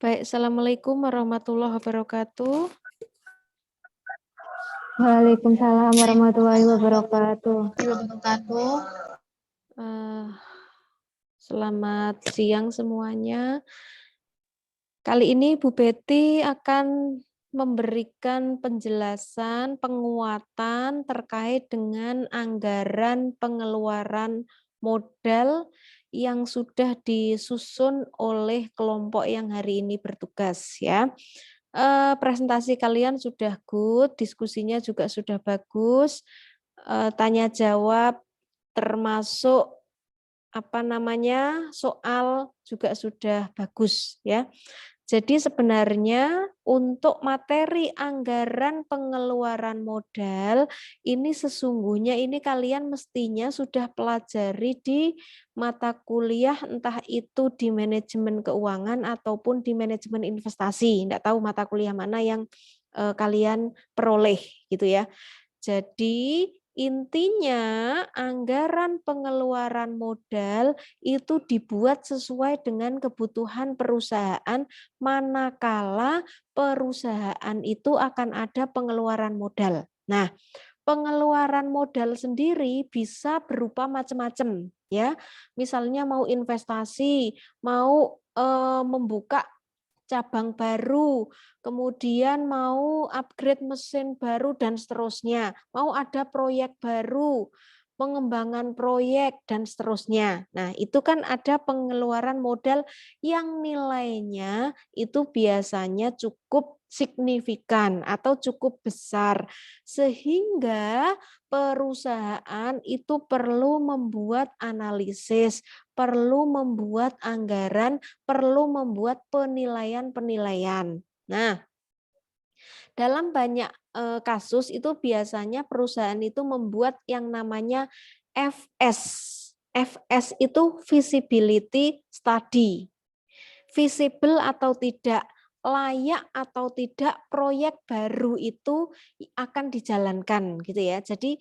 Baik, Assalamualaikum warahmatullahi wabarakatuh. Waalaikumsalam warahmatullahi wabarakatuh. Eh, Selamat siang semuanya. Kali ini Bu Betty akan memberikan penjelasan penguatan terkait dengan anggaran pengeluaran modal yang sudah disusun oleh kelompok yang hari ini bertugas ya. Presentasi kalian sudah good, diskusinya juga sudah bagus, tanya jawab termasuk soal juga sudah bagus ya. Jadi sebenarnya untuk materi anggaran pengeluaran modal ini sesungguhnya ini kalian mestinya sudah pelajari di mata kuliah entah itu di manajemen keuangan ataupun di manajemen investasi. Tidak tahu mata kuliah mana yang kalian peroleh gitu ya. Jadi intinya anggaran pengeluaran modal itu dibuat sesuai dengan kebutuhan perusahaan manakala perusahaan itu akan ada pengeluaran modal. Nah, pengeluaran modal sendiri bisa berupa macam-macam ya. Misalnya mau investasi, mau membuka cabang baru, kemudian mau upgrade mesin baru dan seterusnya, mau ada proyek baru, pengembangan proyek dan seterusnya. Nah, itu kan ada pengeluaran modal yang nilainya itu biasanya cukup signifikan atau cukup besar sehingga perusahaan itu perlu membuat analisis, perlu membuat anggaran, perlu membuat penilaian-penilaian. Nah, dalam banyak kasus itu biasanya perusahaan itu membuat yang namanya FS. FS itu feasibility study. Visible atau tidak, layak atau tidak proyek baru itu akan dijalankan gitu ya. Jadi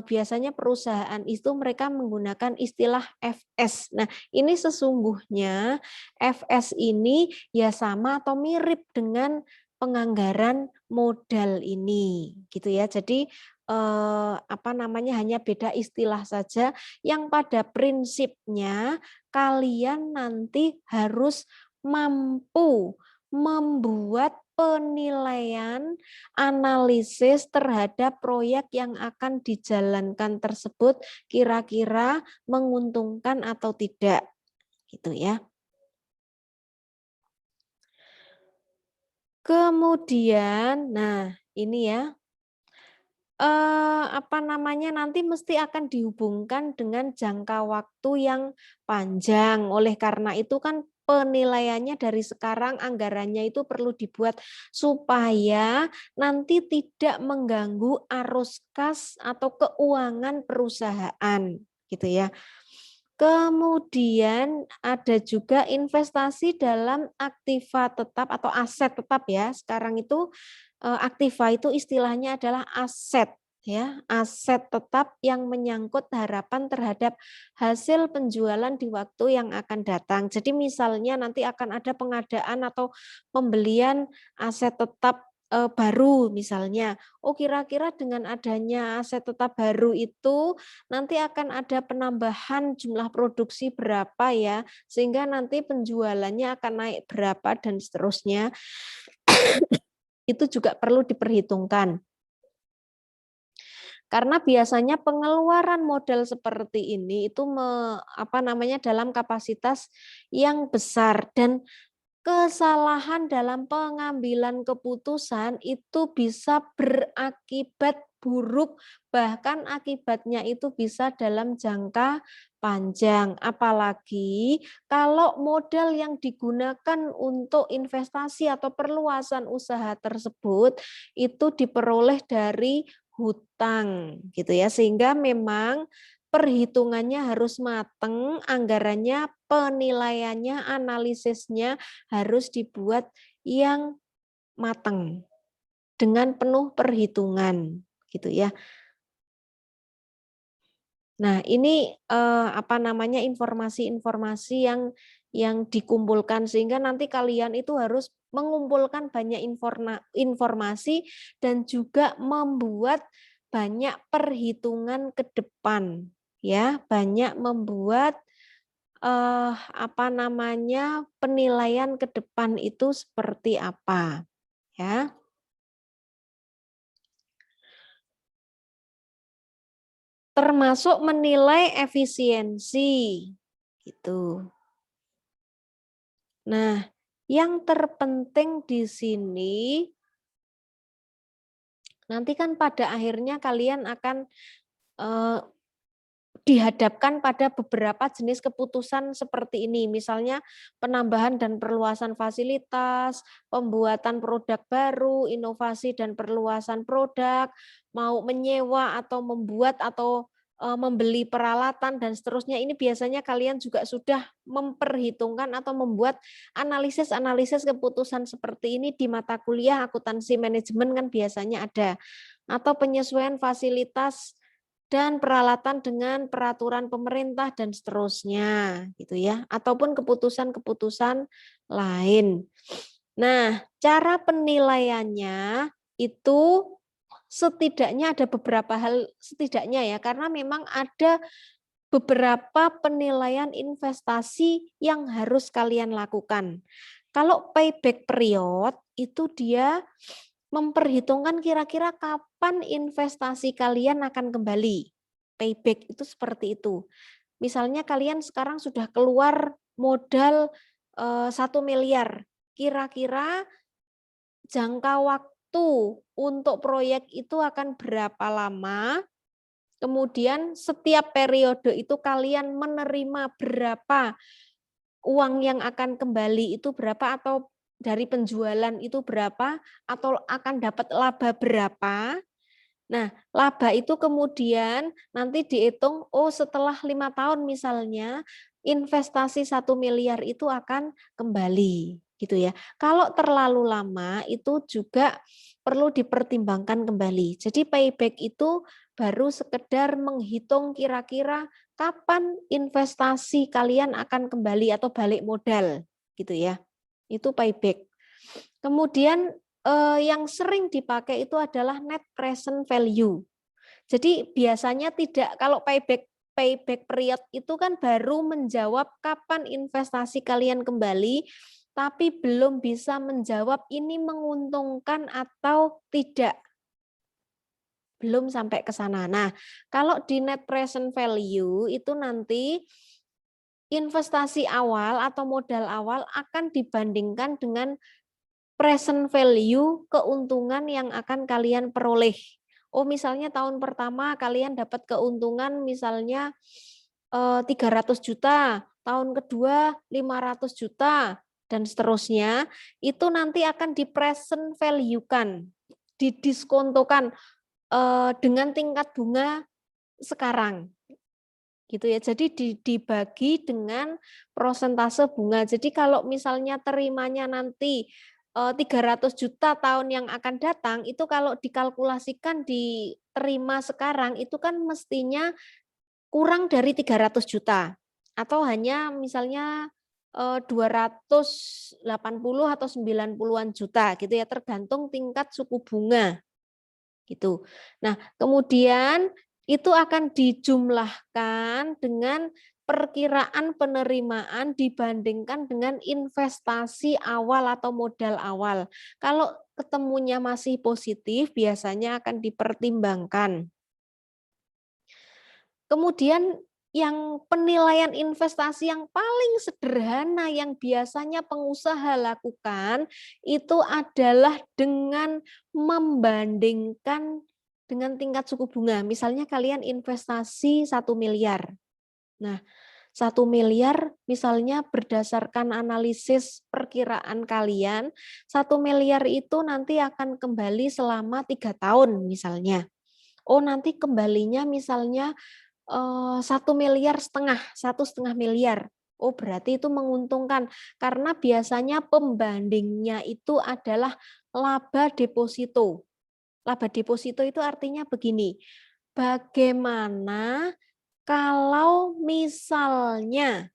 biasanya perusahaan itu mereka menggunakan istilah FS. Nah, ini sesungguhnya FS ini ya sama atau mirip dengan penganggaran modal ini gitu ya. Jadi hanya beda istilah saja yang pada prinsipnya kalian nanti harus mampu membuat penilaian analisis terhadap proyek yang akan dijalankan tersebut kira-kira menguntungkan atau tidak gitu ya. Kemudian nah ini ya nanti mesti akan dihubungkan dengan jangka waktu yang panjang. Oleh karena itu kan penilaiannya dari sekarang anggarannya itu perlu dibuat supaya nanti tidak mengganggu arus kas atau keuangan perusahaan gitu ya. Kemudian ada juga investasi dalam aktiva tetap atau aset tetap ya. Sekarang itu aktiva itu istilahnya adalah aset ya, aset tetap yang menyangkut harapan terhadap hasil penjualan di waktu yang akan datang. Jadi misalnya nanti akan ada pengadaan atau pembelian aset tetap baru misalnya. Oh, kira-kira dengan adanya aset tetap baru itu nanti akan ada penambahan jumlah produksi berapa ya, sehingga nanti penjualannya akan naik berapa dan seterusnya. Itu juga perlu diperhitungkan. Karena biasanya pengeluaran modal seperti ini itu dalam kapasitas yang besar dan kesalahan dalam pengambilan keputusan itu bisa berakibat buruk, bahkan akibatnya itu bisa dalam jangka panjang. Apalagi kalau modal yang digunakan untuk investasi atau perluasan usaha tersebut itu diperoleh dari hutang gitu ya, sehingga memang perhitungannya harus matang, anggarannya, penilaiannya, analisisnya harus dibuat yang matang dengan penuh perhitungan gitu ya. Nah, ini apa namanya informasi-informasi yang dikumpulkan sehingga nanti kalian itu harus mengumpulkan banyak informasi dan juga membuat banyak perhitungan ke depan, ya, banyak membuat apa namanya penilaian ke depan itu seperti apa, ya. Termasuk menilai efisiensi, gitu. Nah, yang terpenting di sini, nanti kan pada akhirnya kalian akan dihadapkan pada beberapa jenis keputusan seperti ini, misalnya penambahan dan perluasan fasilitas, pembuatan produk baru, inovasi dan perluasan produk, mau menyewa atau membuat atau membeli peralatan dan seterusnya. Ini biasanya kalian juga sudah memperhitungkan atau membuat analisis-analisis keputusan seperti ini di mata kuliah akuntansi manajemen kan biasanya ada. Atau penyesuaian fasilitas dan peralatan dengan peraturan pemerintah dan seterusnya gitu ya, ataupun keputusan-keputusan lain. Nah, cara penilaiannya itu setidaknya ada beberapa hal setidaknya ya, karena memang ada beberapa penilaian investasi yang harus kalian lakukan. Kalau payback period itu dia memperhitungkan kira-kira kapan investasi kalian akan kembali. Payback itu seperti itu. Misalnya kalian sekarang sudah keluar modal 1 miliar. Kira-kira jangka waktu untuk proyek itu akan berapa lama? Kemudian setiap periode itu kalian menerima berapa uang yang akan kembali itu berapa atau dari penjualan itu berapa atau akan dapat laba berapa. Nah, laba itu kemudian nanti dihitung, oh setelah 5 tahun misalnya investasi 1 miliar itu akan kembali gitu ya. Kalau terlalu lama itu juga perlu dipertimbangkan kembali. Jadi payback itu baru sekedar menghitung kira-kira kapan investasi kalian akan kembali atau balik modal gitu ya. Itu payback. Kemudian yang sering dipakai itu adalah net present value. Jadi biasanya tidak, kalau payback period itu kan baru menjawab kapan investasi kalian kembali, tapi belum bisa menjawab ini menguntungkan atau tidak. Belum sampai ke sana. Nah, kalau di net present value itu nanti investasi awal atau modal awal akan dibandingkan dengan present value keuntungan yang akan kalian peroleh. Oh, misalnya tahun pertama kalian dapat keuntungan misalnya 300 juta, tahun kedua 500 juta, dan seterusnya, itu nanti akan di present value-kan, didiskontokan dengan tingkat bunga sekarang. Gitu ya. Jadi dibagi dengan prosentase bunga. Jadi kalau misalnya terimanya nanti 300 juta tahun yang akan datang, itu kalau dikalkulasikan diterima sekarang itu kan mestinya kurang dari 300 juta atau hanya misalnya 280 atau 90-an juta gitu ya, tergantung tingkat suku bunga gitu. Nah, kemudian itu akan dijumlahkan dengan perkiraan penerimaan dibandingkan dengan investasi awal atau modal awal. Kalau ketemunya masih positif, biasanya akan dipertimbangkan. Kemudian yang penilaian investasi yang paling sederhana yang biasanya pengusaha lakukan itu adalah dengan membandingkan dengan tingkat suku bunga. Misalnya kalian investasi 1 miliar. Nah, 1 miliar misalnya berdasarkan analisis perkiraan kalian, 1 miliar itu nanti akan kembali selama 3 tahun misalnya. Oh, nanti kembalinya misalnya 1,5 miliar. Oh, berarti itu menguntungkan karena biasanya pembandingnya itu adalah laba deposito. Laba deposito itu artinya begini, bagaimana Kalau misalnya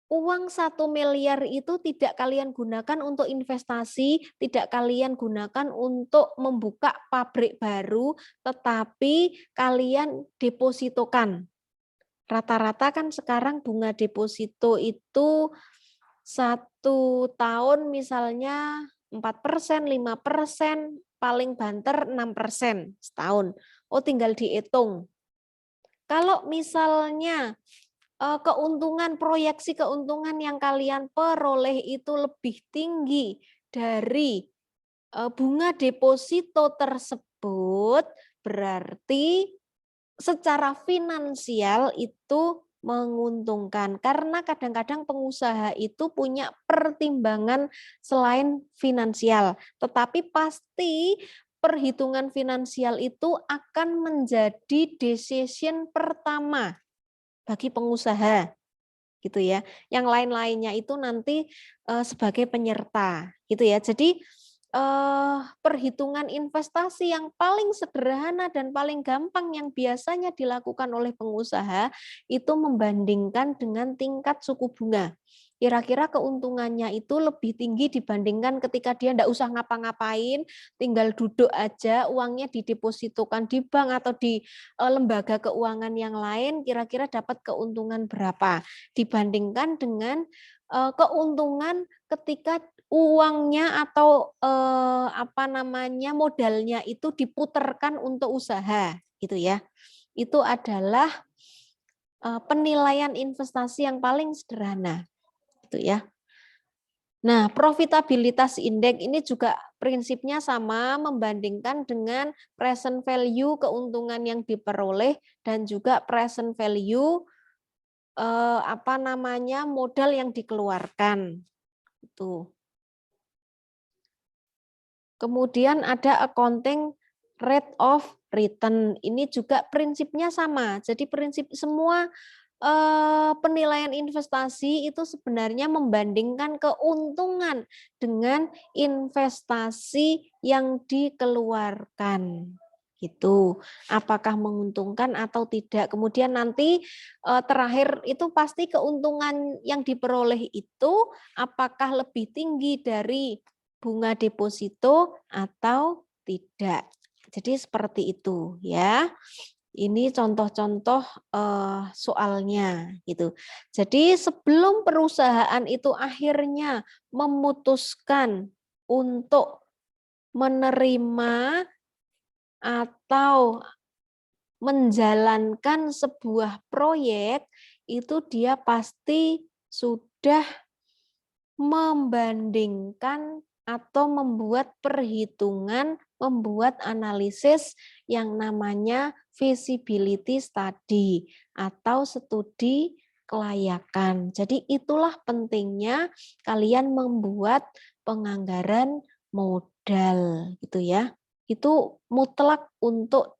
uang 1 miliar itu tidak kalian gunakan untuk investasi, tidak kalian gunakan untuk membuka pabrik baru, tetapi kalian depositokan. Rata-rata kan sekarang bunga deposito itu 1 tahun misalnya 4%, 5%, paling banter 6% setahun. Oh, tinggal dihitung. Kalau misalnya keuntungan, proyeksi keuntungan yang kalian peroleh itu lebih tinggi dari bunga deposito tersebut, berarti secara finansial itu menguntungkan. Karena kadang-kadang pengusaha itu punya pertimbangan selain finansial, tetapi pasti perhitungan finansial itu akan menjadi decision pertama bagi pengusaha, gitu ya. Yang lain-lainnya itu nanti sebagai penyerta, gitu ya. Jadi perhitungan investasi yang paling sederhana dan paling gampang yang biasanya dilakukan oleh pengusaha itu membandingkan dengan tingkat suku bunga. Kira-kira keuntungannya itu lebih tinggi dibandingkan ketika dia tidak usah ngapa-ngapain, tinggal duduk aja, uangnya didepositokan di bank atau di lembaga keuangan yang lain, kira-kira dapat keuntungan berapa dibandingkan dengan keuntungan ketika uangnya atau modalnya itu diputarkan untuk usaha, gitu ya. Itu adalah penilaian investasi yang paling sederhana, gitu ya. Nah, profitabilitas indeks ini juga prinsipnya sama, membandingkan dengan present value keuntungan yang diperoleh dan juga present value modal yang dikeluarkan. Itu. Kemudian ada accounting rate of return. Ini juga prinsipnya sama. Jadi prinsip semua penilaian investasi itu sebenarnya membandingkan keuntungan dengan investasi yang dikeluarkan. Gitu. Apakah menguntungkan atau tidak. Kemudian nanti terakhir itu pasti keuntungan yang diperoleh itu apakah lebih tinggi dari bunga deposito atau tidak. Jadi seperti itu ya. Ini contoh-contoh soalnya gitu. Jadi sebelum perusahaan itu akhirnya memutuskan untuk menerima atau menjalankan sebuah proyek, itu dia pasti sudah membandingkan atau membuat perhitungan, membuat analisis yang namanya feasibility study atau studi kelayakan. Jadi itulah pentingnya kalian membuat penganggaran modal gitu ya. Itu mutlak untuk